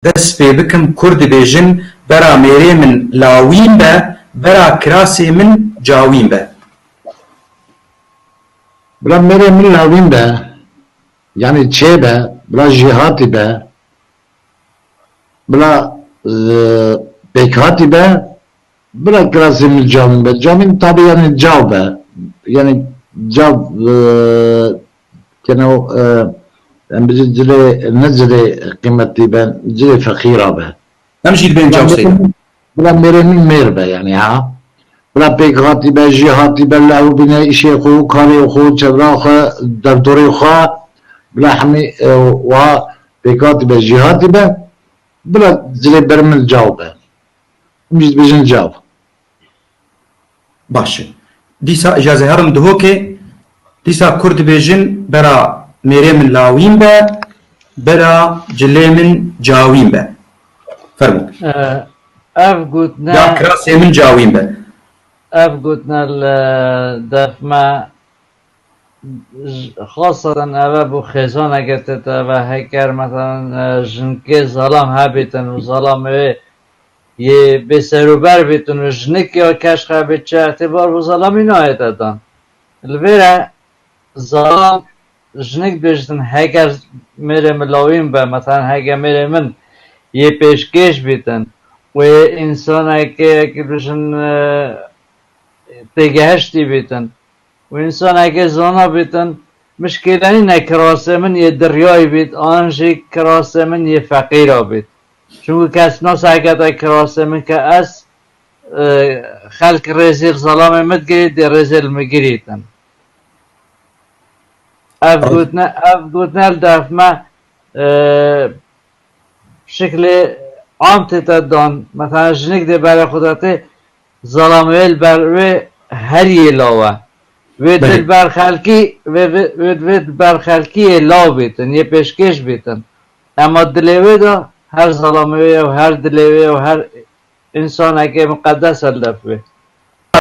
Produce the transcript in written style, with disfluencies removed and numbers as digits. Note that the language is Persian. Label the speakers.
Speaker 1: دەست پێ بکەم کورد بێژن بەرا مێرێ من لاوین بە بەرا کراسێ من جاوین بە.
Speaker 2: بلا مێرێ من لاوین بە یعنی چێ بە بلا جیهاتی بە بلا پێکهاتی بە بلا کراسێ من جاوین بە جاوین تابێ یعنی جاو بە یعنی جاو كانوا جلي نزلي قيمتي بين جلي فقيرة به
Speaker 1: نمشي بين جاوسي
Speaker 2: بلا ميري من مير به يعني ها بلا بيك غاتي به جهاتي به لا وبنا إشي خو كاري خو شبراخ دردوري خو بلا حمي وها بيكاتي به جهاتي به بلا جلي برمل جاو به مش بيجن جاو
Speaker 1: باشه ديسا إجازة هرم دهوكي ديسا كرد بيجن برا ميري من لاوين با برا جلي من جاوين با فرمو
Speaker 3: اف قلتنا
Speaker 1: دا كراسي من جاوين با
Speaker 3: اف قلتنا الدفمة خاصة ابو خزانة قلتت و هكر مثلا جنكي ظلام هابتن و ظلام یه بسروبر بیتون و جنک یا کشخه بیت چه اعتبار و ظلامی نایت دادن الویره ظلام جنک بیشتن هگر میره ملاویم به مثلا هگر میره من یه پیشکش بیتن و یه انسان که بیشتن تگهشتی بیتن و انسان که زانا بیتن مشکلانی نکراسه من یه دریای بیت آنجی کراسه من یه فقیره بیت چون کس ناس اگه کراسه من که از خلق رزیل ظلام مدگرید دی رزیل مگریدن اف گوتنه الدفمه شکل عام تتدان مثلا جنگ دی برای خودتی ظلام ویل بر هر یه لاوه وید بر خلقی لاو بیتن یه پیشکش بیتن اما دلیوه دا هر ظلاموی و هر دلیوی و هر انسان که مقدس هلدف